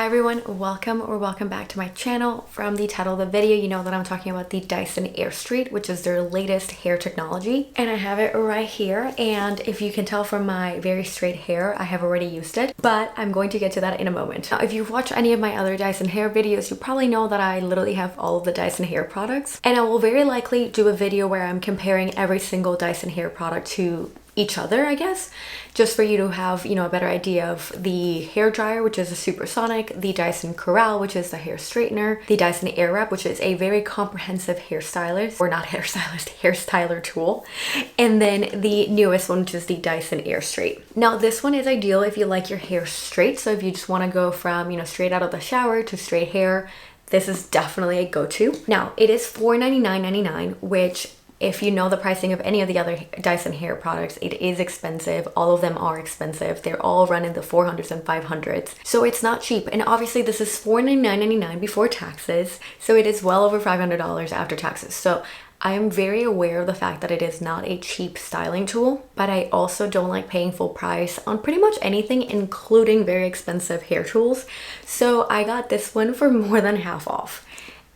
everyone, welcome back to my channel. From the title of the video, you know that I'm talking about the Dyson Airstrait, which is their latest hair technology. And I have it right here, and if you can tell from my very straight hair, I have already used it, but I'm going to get to that in a moment. Now, if you've watched any of my other Dyson hair videos, you probably know that I literally have all of the Dyson hair products, and I will very likely do a video where I'm comparing every single Dyson hair product to each other, I guess, just for you to have, you know, a better idea of the hair dryer, which is a supersonic, the Dyson Corral, which is the hair straightener, the Dyson Airwrap, which is a very comprehensive hairstylist, or not hairstylist, hair styler tool, and then the newest one, which is the Dyson Airstrait. Now, this one is ideal if you like your hair straight, so if you just want to go from, you know, straight out of the shower to straight hair, this is definitely a go-to. Now, it is $499.99, which, if you know the pricing of any of the other Dyson hair products, it is expensive. All of them are expensive. They're all run in the 400s and 500s. So it's not cheap. And obviously this is $499.99 before taxes. So it is well over $500 after taxes. So I am very aware of the fact that it is not a cheap styling tool, but I also don't like paying full price on pretty much anything, including very expensive hair tools. So I got this one for more than half off.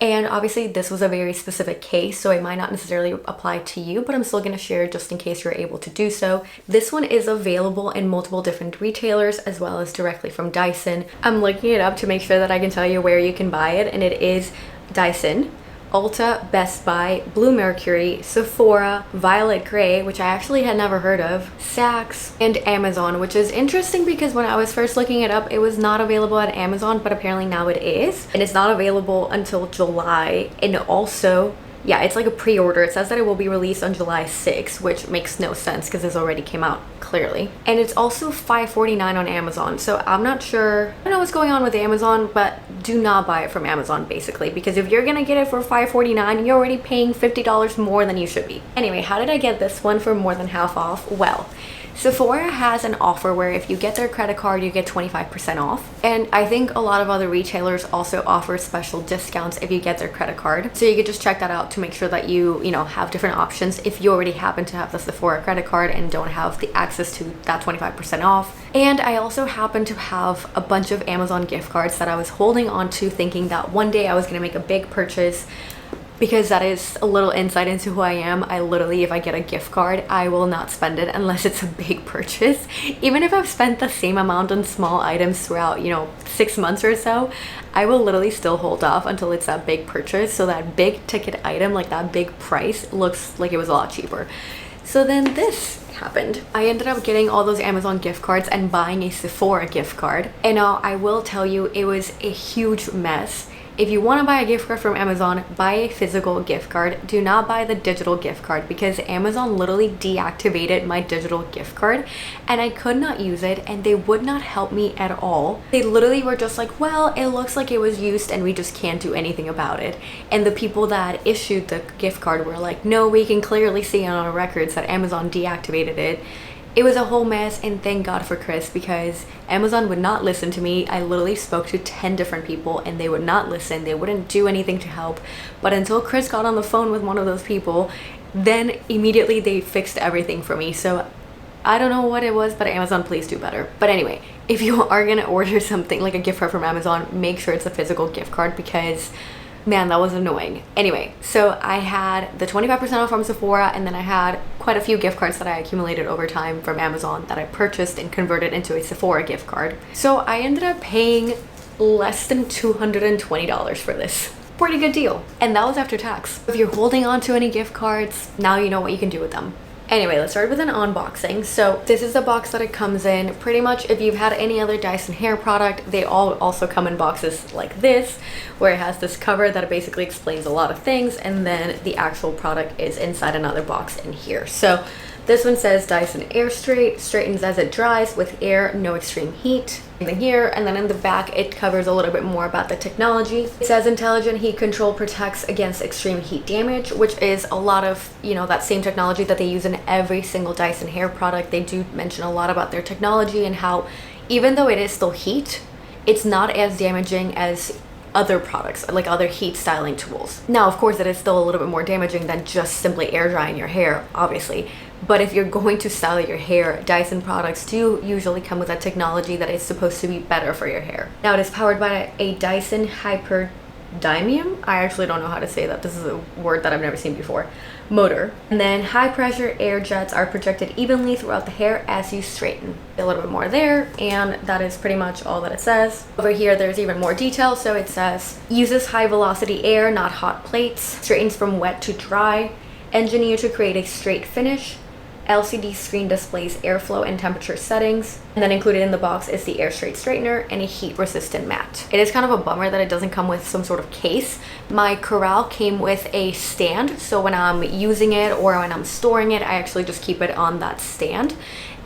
And obviously this was a very specific case, so it might not necessarily apply to you, but I'm still going to share just in case you're able to do so. This one is available in multiple different retailers as well as directly from Dyson. I'm looking it up to make sure that I can tell you where you can buy it, and it is Dyson, Ulta, Best Buy, Blue Mercury, Sephora, Violet Grey, which I actually had never heard of, Saks, and Amazon, which is interesting because when I was first looking it up, it was not available at Amazon, but apparently now it is. And it's not available until July. And also, yeah, it's like a pre-order. It says that it will be released on July 6th, which makes no sense because this already came out, clearly. And it's also $5.49 on Amazon. So I'm not sure, I don't know what's going on with Amazon, but do not buy it from Amazon, basically, because if you're gonna get it for $5.49, you're already paying $50 more than you should be. Anyway, how did I get this one for more than half off? Well, Sephora has an offer where if you get their credit card, you get 25% off. And I think a lot of other retailers also offer special discounts if you get their credit card. So you could just check that out to make sure that you know, have different options if you already happen to have the Sephora credit card and don't have the access to that 25% off. And I also happen to have a bunch of Amazon gift cards that I was holding on to, thinking that one day I was gonna make a big purchase. Because that is a little insight into who I am. I literally, if I get a gift card, I will not spend it unless it's a big purchase. Even if I've spent the same amount on small items throughout, you know, 6 months or so, I will literally still hold off until it's that big purchase. So that big ticket item, like that big price, looks like it was a lot cheaper. So then this happened. I ended up getting all those Amazon gift cards and buying a Sephora gift card. And I will tell you, it was a huge mess. If you want to buy a gift card from Amazon, buy a physical gift card. Do not buy the digital gift card, because Amazon literally deactivated my digital gift card and I could not use it, and they would not help me at all. They literally were just like, well, it looks like it was used and we just can't do anything about it. And the people that issued the gift card were like, no, we can clearly see on our records that Amazon deactivated it. It was a whole mess, and thank God for Chris, because Amazon would not listen to me. I literally spoke to 10 different people and they would not listen. They wouldn't do anything to help. But until Chris got on the phone with one of those people, then immediately they fixed everything for me. So I don't know what it was, but Amazon, please do better. But anyway, if you are gonna order something like a gift card from Amazon, make sure it's a physical gift card, because man, that was annoying. Anyway, so I had the 25% off from Sephora, and then I had quite a few gift cards that I accumulated over time from Amazon that I purchased and converted into a Sephora gift card. So I ended up paying less than $220 for this. Pretty good deal. And that was after tax. If you're holding on to any gift cards, now you know what you can do with them. Anyway, let's start with an unboxing. So this is the box that it comes in. Pretty much, if you've had any other Dyson hair product, they all also come in boxes like this, where it has this cover that basically explains a lot of things, and then the actual product is inside another box in here. So this one says Dyson Airstrait, straightens as it dries with air, no extreme heat. In here, and then in the back it covers a little bit more about the technology. It says intelligent heat control protects against extreme heat damage, which is a lot of, you know, that same technology that they use in every single Dyson hair product. They do mention a lot about their technology and how even though it is still heat, it's not as damaging as other products, like other heat styling tools. Now, of course, it is still a little bit more damaging than just simply air drying your hair, obviously. But if you're going to style your hair, Dyson products do usually come with that technology that is supposed to be better for your hair. Now, it is powered by a Dyson Hyperdymium. I actually don't know how to say that. This is a word that I've never seen before. Motor. And then high pressure air jets are projected evenly throughout the hair as you straighten. A little bit more there, and that is pretty much all that it says. Over here there's even more detail. So it says uses high velocity air, not hot plates, straightens from wet to dry, engineered to create a straight finish. LCD screen displays airflow and temperature settings, and then included in the box is the Airstrait straightener and a heat resistant mat. It is kind of a bummer that it doesn't come with some sort of case. My Corral came with a stand, so when I'm using it or when I'm storing it, I actually just keep it on that stand.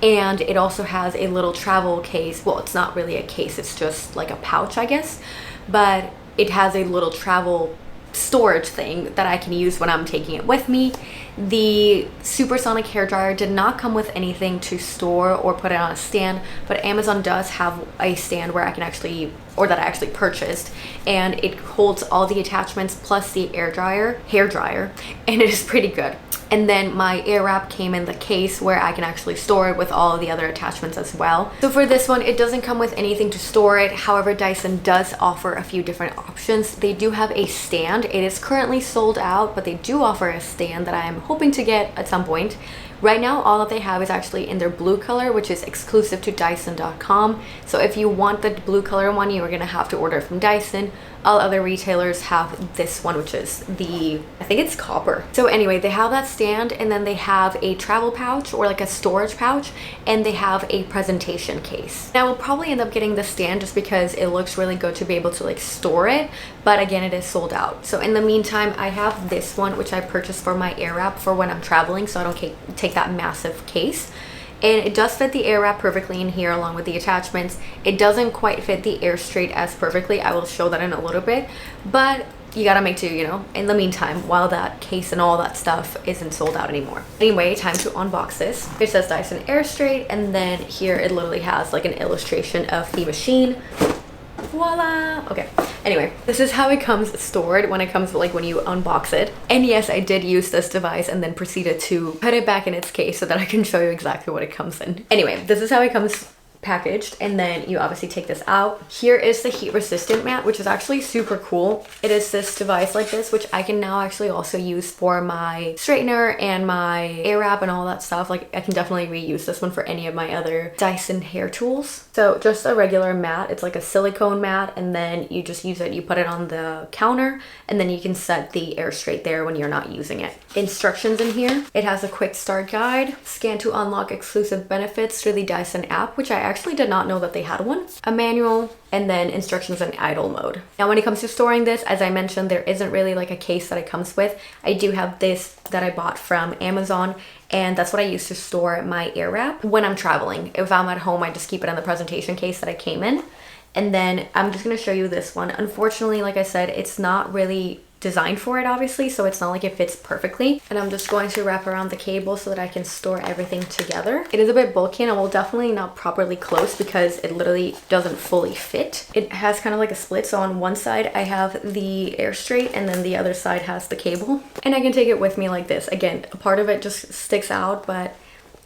And it also has a little travel case. Well, it's not really a case, it's just like a pouch, I guess, but it has a little travel storage thing that I can use when I'm taking it with me. The supersonic hair dryer did not come with anything to store or put it on a stand, but Amazon does have a stand where I can actually, or that I actually purchased, and it holds all the attachments plus the hair dryer, and it is pretty good. And then my air wrap came in the case where I can actually store it with all of the other attachments as well. So for this one, it doesn't come with anything to store it. However, Dyson does offer a few different options. They do have a stand. It is currently sold out, but they do offer a stand that I am hoping to get at some point. Right now, all that they have is actually in their blue color, which is exclusive to Dyson.com. So if you want the blue color one, you are gonna have to order from Dyson. All other retailers have this one, which is the, I think it's copper. So anyway, they have that stand, and then they have a travel pouch or like a storage pouch, and they have a presentation case. Now, we'll probably end up getting the stand just because it looks really good to be able to like store it, but again, it is sold out. So in the meantime, I have this one, which I purchased for my air wrap for when I'm traveling, so I don't take that massive case. And it does fit the air wrap perfectly in here along with the attachments. It doesn't quite fit the Airstrait as perfectly. I will show that in a little bit, but you gotta make do, you know, in the meantime, while that case and all that stuff isn't sold out anymore. Anyway, time to unbox this. It says Dyson Airstrait, and then here it literally has like an illustration of the machine. Voila! Okay, anyway, this is how it comes stored when it comes like when you unbox it. And yes, I did use this device and then proceeded to put it back in its case so that I can show you exactly what it comes in. Anyway, this is how it comes packaged, and then you obviously take this out. Here is the heat resistant mat, which is actually super cool. It is this device like this, which I can now actually also use for my straightener and my air wrap and all that stuff. Like, I can definitely reuse this one for any of my other Dyson hair tools. So just a regular mat, it's like a silicone mat, and then you just use it, you put it on the counter, and then you can set the Airstrait there when you're not using it. Instructions in here. It has a quick start guide, scan to unlock exclusive benefits through the Dyson app, which I actually did not know that they had one, a manual, and then instructions in idle mode. Now, when it comes to storing this, as I mentioned, there isn't really like a case that it comes with. I do have this that I bought from Amazon, and that's what I use to store my air wrap when I'm traveling. If I'm at home, I just keep it in the presentation case that I came in. And then I'm just gonna show you this one. Unfortunately, like I said, it's not really designed for it, obviously, so it's not like it fits perfectly. And I'm just going to wrap around the cable so that I can store everything together. It is a bit bulky, and I will definitely not properly close because it literally doesn't fully fit. It has kind of like a split, so on one side I have the Airstrait, and then the other side has the cable. And I can take it with me like this. Again, a part of it just sticks out, but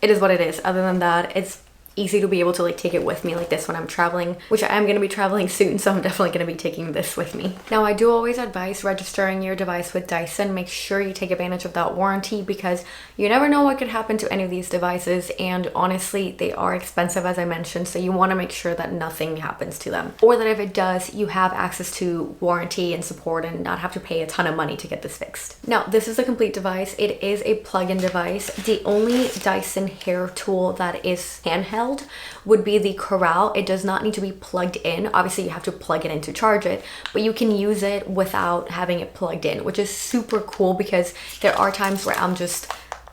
it is what it is. Other than that, it's easy to be able to like take it with me like this when I'm traveling, which I am going to be traveling soon, so I'm definitely going to be taking this with me. Now, I do always advise registering your device with Dyson. Make sure you take advantage of that warranty because you never know what could happen to any of these devices, and honestly, they are expensive, as I mentioned, so you want to make sure that nothing happens to them, or that if it does, you have access to warranty and support and not have to pay a ton of money to get this fixed. Now, this is a complete device. It is a plug-in device. The only Dyson hair tool that is handheld would be the Corral. It does not need to be plugged in. Obviously, you have to plug it in to charge it, but you can use it without having it plugged in, which is super cool because there are times where I'm just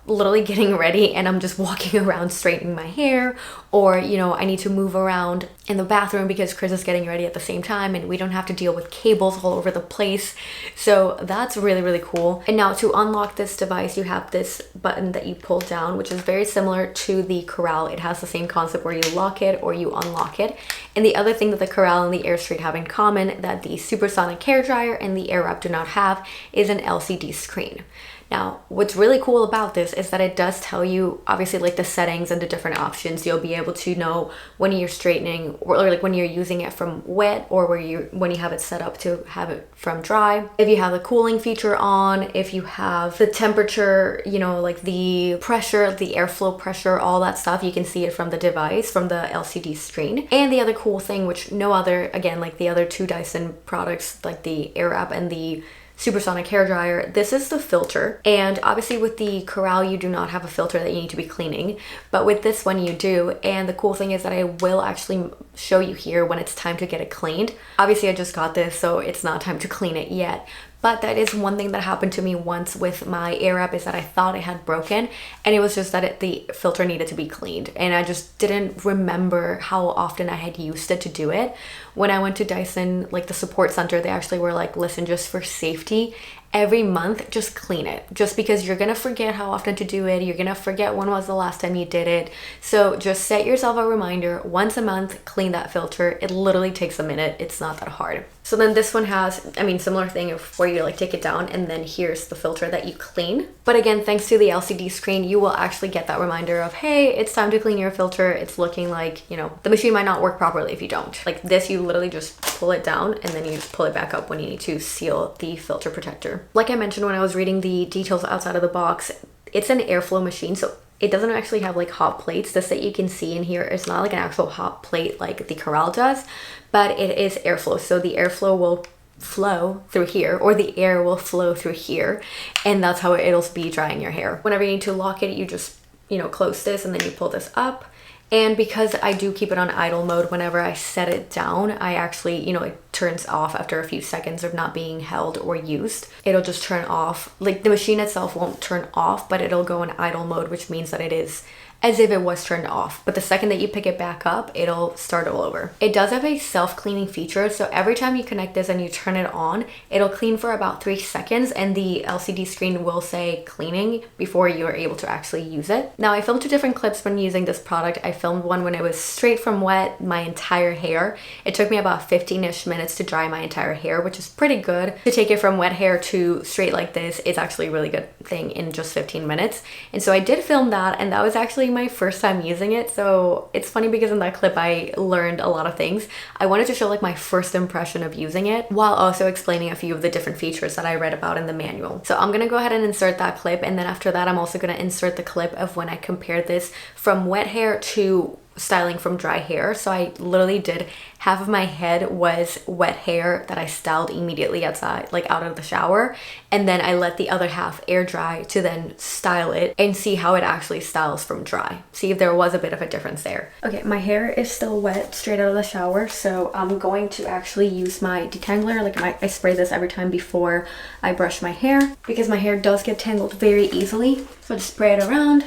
literally getting ready and I'm just walking around straightening my hair, or you know, I need to move around in the bathroom because Chris is getting ready at the same time and we don't have to deal with cables all over the place. So that's really, really cool. And now to unlock this device, you have this button that you pull down, which is very similar to the Corral. It has the same concept where you lock it or you unlock it. And the other thing that the Corral and the Airstrait have in common that the supersonic hair dryer and the Airwrap do not have is an LCD screen. Now, what's really cool about this is that it does tell you, obviously, like the settings and the different options. You'll be able to know when you're straightening, or like when you're using it from wet, or when you have it set up to have it from dry. If you have the cooling feature on, if you have the temperature, you know, like the pressure, the airflow pressure, all that stuff, you can see it from the device, from the LCD screen. And the other cool thing, which no other, again, like the other two Dyson products, like the Airwrap and the supersonic hair dryer, this is the filter. And obviously with the Corral, you do not have a filter that you need to be cleaning, but with this one you do. And the cool thing is that I will actually show you here when it's time to get it cleaned. Obviously I just got this, so it's not time to clean it yet. But that is one thing that happened to me once with my Airwrap, is that I thought it had broken, and it was just that the filter needed to be cleaned, and I just didn't remember how often I had used it to do it. When I went to Dyson, like the support center, they actually were like, listen, just for safety, every month just clean it, just because you're gonna forget how often to do it, you're gonna forget when was the last time you did it. So just set yourself a reminder, once a month, clean that filter. It literally takes a minute, it's not that hard. So then this one has, I mean, similar thing of where you like take it down and then here's the filter that you clean. But again, thanks to the LCD screen, you will actually get that reminder of, hey, it's time to clean your filter. It's looking like, you know, the machine might not work properly if you don't. Like this, you literally just pull it down and then you pull it back up when you need to seal the filter protector. Like I mentioned when I was reading the details outside of the box, it's an airflow machine, so it doesn't actually have like hot plates. This that you can see in here is not like an actual hot plate like the Corral does, but it is airflow. So the airflow will flow through here, or the air will flow through here, and that's how it'll be drying your hair. Whenever you need to lock it, you just, you know, close this and then you pull this up. And because I do keep it on idle mode, whenever I set it down, I actually, you know, it turns off after a few seconds of not being held or used. It'll just turn off. Like the machine itself won't turn off, but it'll go in idle mode, which means that it is as if it was turned off. But the second that you pick it back up, it'll start all over. It does have a self-cleaning feature, so every time you connect this and you turn it on, it'll clean for about 3 seconds, and the LCD screen will say cleaning before you are able to actually use it. Now, I filmed 2 different clips when using this product. I filmed one when it was straight from wet, my entire hair. It took me about 15-ish minutes to dry my entire hair, which is pretty good. To take it from wet hair to straight like this, it's actually a really good thing in just 15 minutes. And so I did film that, and that was actually my first time using it. So it's funny because in that clip I learned a lot of things. I wanted to show like my first impression of using it while also explaining a few of the different features that I read about in the manual. So I'm gonna go ahead and insert that clip, and then after that I'm also gonna insert the clip of when I compared this from wet hair to styling from dry hair. So I literally did half of my head was wet hair that I styled immediately outside, like out of the shower, and then I let the other half air dry to then style it and see how it actually styles from dry, see if there was a bit of a difference there. Okay, my hair is still wet straight out of the shower, so I'm going to actually use my detangler. Like I spray this every time before I brush my hair because my hair does get tangled very easily. So I just spray it around,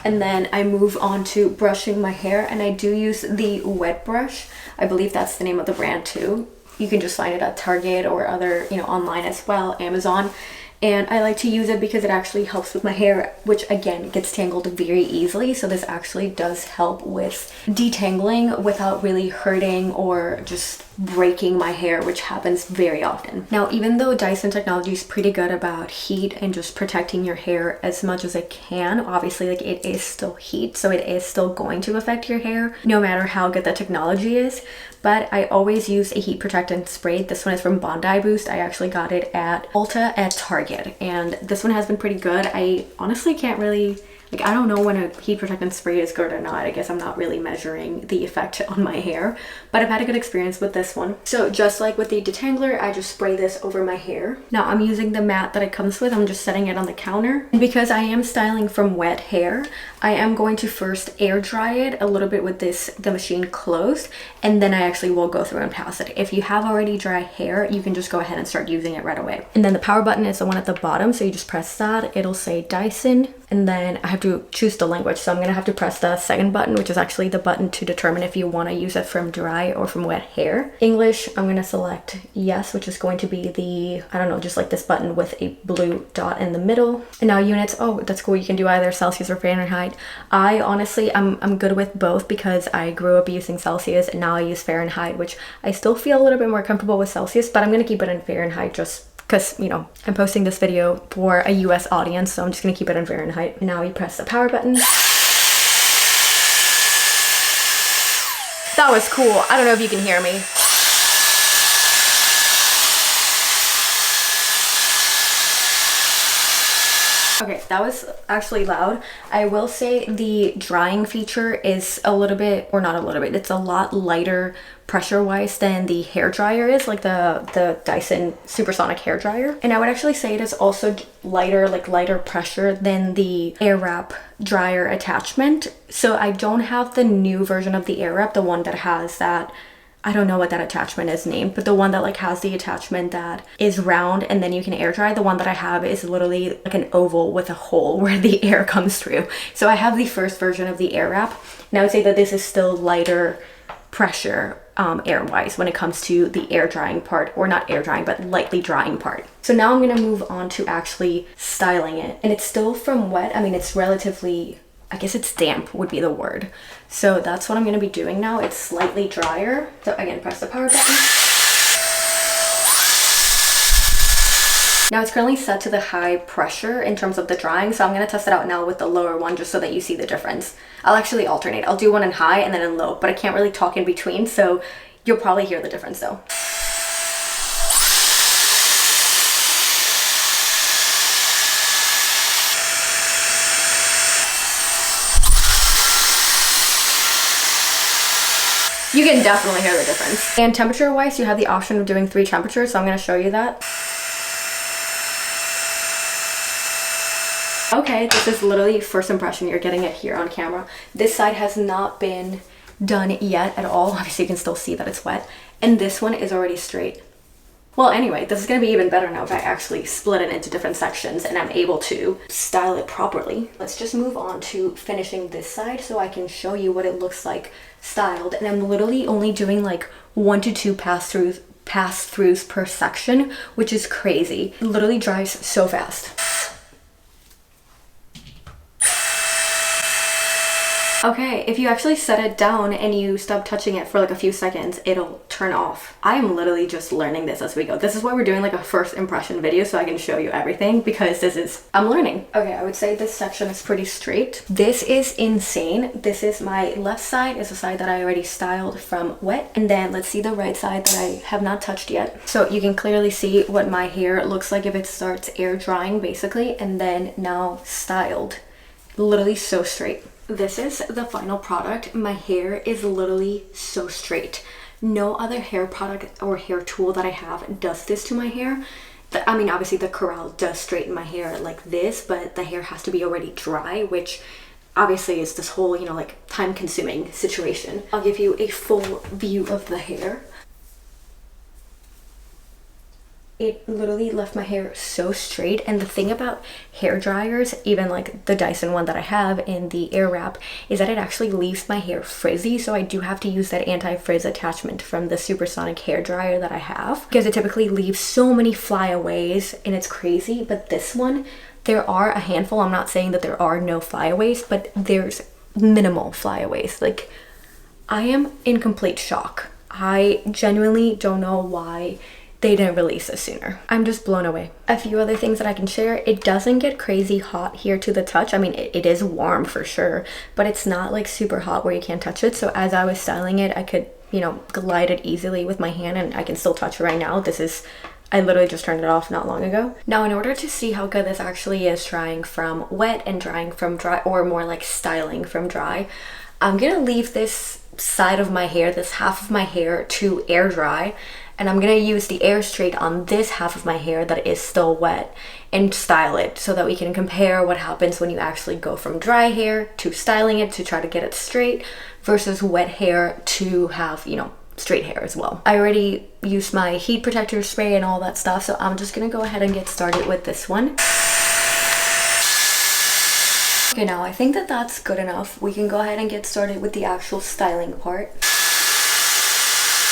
and then I move on to brushing my hair, and I do use the wet brush. I believe that's the name of the brand too. You can just find it at Target or other, you know, online as well, Amazon. And I like to use it because it actually helps with my hair, which again gets tangled very easily. So this actually does help with detangling without really hurting or just breaking my hair, which happens very often. Now, even though Dyson technology is pretty good about heat and just protecting your hair as much as it can, obviously like it is still heat, so it is still going to affect your hair no matter how good the technology is. But I always use a heat protectant spray. This one is from Bondi Boost. I actually got it at Ulta at Target, and this one has been pretty good. I honestly can't really, like, I don't know when a heat protectant spray is good or not. I guess I'm not really measuring the effect on my hair, but I've had a good experience with this one. So just like with the detangler, I just spray this over my hair. Now I'm using the mat that it comes with. I'm just setting it on the counter. And because I am styling from wet hair, I am going to first air dry it a little bit with the machine closed, and then I actually will go through and pass it. If you have already dry hair, you can just go ahead and start using it right away. And then the power button is the one at the bottom, so you just press that. It'll say Dyson, and then I have to choose the language. So I'm gonna have to press the second button, which is actually the button to determine if you want to use it from dry or from wet hair. English, I'm gonna select yes, which is going to be the, I don't know, just like this button with a blue dot in the middle. And now units, oh, that's cool. You can do either Celsius or Fahrenheit. I honestly, I'm good with both because I grew up using Celsius and now I use Fahrenheit, which I still feel a little bit more comfortable with Celsius, but I'm gonna keep it in Fahrenheit just because, you know, I'm posting this video for a US audience, so I'm just gonna keep it in Fahrenheit. Now you press the power button. That was cool. I don't know if you can hear me. Okay, that was actually loud. I will say the drying feature is a little bit, or not a little bit, it's a lot lighter pressure-wise than the hair dryer is, like the Dyson Supersonic hair dryer. And I would actually say it is also lighter, like lighter pressure than the Airwrap dryer attachment. So I don't have the new version of the Airwrap, the one that has that, I don't know what that attachment is named, but the one that like has the attachment that is round and then you can air dry. The one that I have is literally like an oval with a hole where the air comes through. So I have the first version of the Airwrap, and I would say that this is still lighter pressure air-wise when it comes to the air drying part, or not air drying, but lightly drying part. So now I'm gonna move on to actually styling it, and it's still from wet. I mean, it's relatively, I guess it's damp would be the word. So that's what I'm gonna be doing now. It's slightly drier. So again, press the power button. Now it's currently set to the high pressure in terms of the drying, so I'm gonna test it out now with the lower one just so that you see the difference. I'll actually alternate. I'll do one in high and then in low, but I can't really talk in between, so you'll probably hear the difference though. You can definitely hear the difference. And temperature wise, you have the option of doing 3 temperatures, so I'm gonna show you that. Okay, this is literally first impression. You're getting it here on camera. This side has not been done yet at all. Obviously you can still see that it's wet. And this one is already straight. Well, anyway, this is gonna be even better now if I actually split it into different sections and I'm able to style it properly. Let's just move on to finishing this side so I can show you what it looks like styled. And I'm literally only doing like 1 to 2 pass-throughs per section, which is crazy. It literally dries so fast. Okay, if you actually set it down and you stop touching it for like a few seconds, it'll turn off. I am literally just learning this as we go. This is why we're doing like a first impression video, so I can show you everything, because I'm learning. Okay, I would say this section is pretty straight. This is insane. This is my left side, is the side that I already styled from wet. And then let's see the right side that I have not touched yet. So you can clearly see what my hair looks like if it starts air drying basically, and then now styled. Literally so straight. This is the final product. My hair is literally so straight. No other hair product or hair tool that I have does this to my hair. I mean, obviously the Corral does straighten my hair like this, but the hair has to be already dry, which obviously is this whole, you know, like time-consuming situation. I'll give you a full view of the hair. It literally left my hair so straight. And the thing about hair dryers, even like the Dyson one that I have in the Airwrap, is that it actually leaves my hair frizzy. So I do have to use that anti-frizz attachment from the Supersonic hair dryer that I have, because it typically leaves so many flyaways and it's crazy. But this one, there are a handful. I'm not saying that there are no flyaways, but there's minimal flyaways. Like, I am in complete shock. I genuinely don't know why they didn't release this sooner. I'm just blown away. A few other things that I can share. It doesn't get crazy hot here to the touch. I mean, it is warm for sure, but it's not like super hot where you can't touch it. So as I was styling it, I could, you know, glide it easily with my hand, and I can still touch it right now. I literally just turned it off not long ago. Now, in order to see how good this actually is drying from wet and drying from dry, or more like styling from dry, I'm gonna leave this side of my hair, this half of my hair, to air dry. And I'm gonna use the Airstrait on this half of my hair that is still wet and style it, so that we can compare what happens when you actually go from dry hair to styling it to try to get it straight versus wet hair to have, you know, straight hair as well. I already used my heat protector spray and all that stuff, so I'm just gonna go ahead and get started with this one. Okay, now I think that that's good enough. We can go ahead and get started with the actual styling part.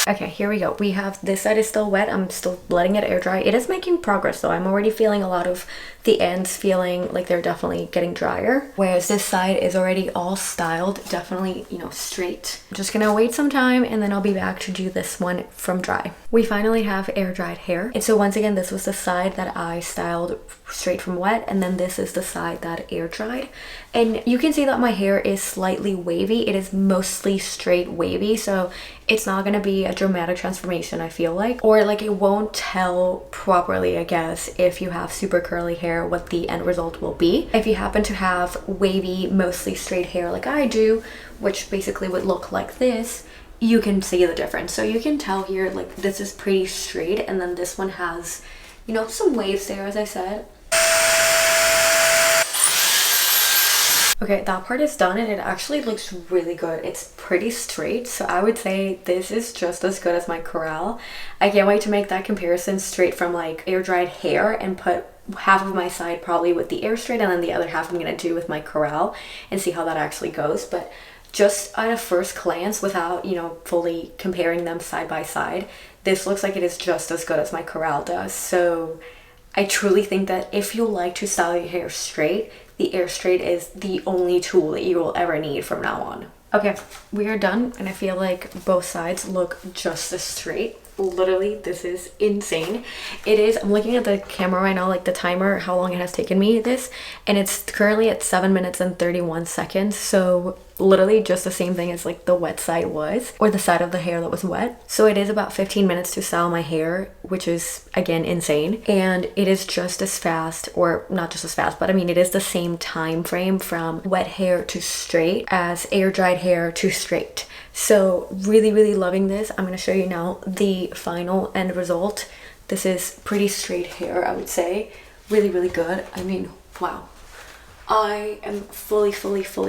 Okay, here we go. We have this side is still wet. I'm still letting it air dry. It is making progress though. I'm already feeling a lot of the ends feeling like they're definitely getting drier. Whereas this side is already all styled, definitely, you know, straight. I'm just gonna wait some time and then I'll be back to do this one from dry. We finally have air dried hair. And so once again, this was the side that I styled straight from wet, and then this is the side that air dried. And you can see that my hair is slightly wavy. It is mostly straight wavy, so it's not gonna be a dramatic transformation, I feel like, or like it won't tell properly, I guess, if you have super curly hair what the end result will be. If you happen to have wavy, mostly straight hair like I do, which basically would look like this, you can see the difference. So you can tell here, like this is pretty straight, and then this one has, you know, some waves there, as I said. Okay, that part is done and it actually looks really good. It's pretty straight, so I would say this is just as good as my corral. I can't wait to make that comparison straight from like air dried hair and put half of my side probably with the Airstrait and then the other half I'm gonna do with my corral and see how that actually goes. But just at a first glance, without, you know, fully comparing them side by side, this looks like it is just as good as my corral does. So I truly think that if you like to style your hair straight, the Airstrait is the only tool that you will ever need from now on. Okay, we are done, and I feel like both sides look just as straight. Literally, this is insane. It is, I'm looking at the camera right now, like the timer, how long it has taken me this, and it's currently at 7 minutes and 31 seconds. So literally just the same thing as like the wet side was, or the side of the hair that was wet. So it is about 15 minutes to style my hair, which is again insane. And it is just as fast, or not just as fast, but I mean, it is the same time frame from wet hair to straight as air dried hair to straight. So really, really loving this. I'm going to show you now the final end result. This is pretty straight hair, I would say. Really, really good. I mean, wow. I am fully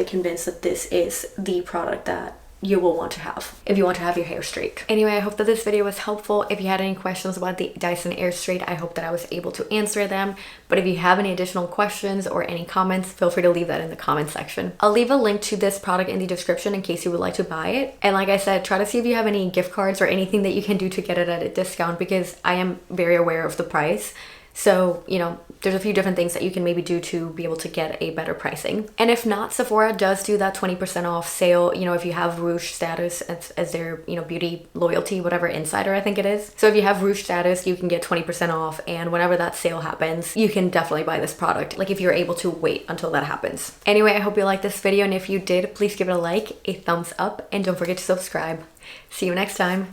convinced that this is the product that you will want to have if you want to have your hair straight. Anyway, I hope that this video was helpful. If you had any questions about the Dyson Airstrait, I hope that I was able to answer them. But if you have any additional questions or any comments, feel free to leave that in the comment section. I'll leave a link to this product in the description in case you would like to buy it. And like I said, try to see if you have any gift cards or anything that you can do to get it at a discount, because I am very aware of the price. So, you know, there's a few different things that you can maybe do to be able to get a better pricing. And if not, Sephora does do that 20% off sale, you know, if you have Rouge status as their, you know, beauty loyalty, whatever, insider, I think it is. So if you have Rouge status, you can get 20% off. And whenever that sale happens, you can definitely buy this product, like if you're able to wait until that happens. Anyway, I hope you liked this video. And if you did, please give it a like, a thumbs up, and don't forget to subscribe. See you next time.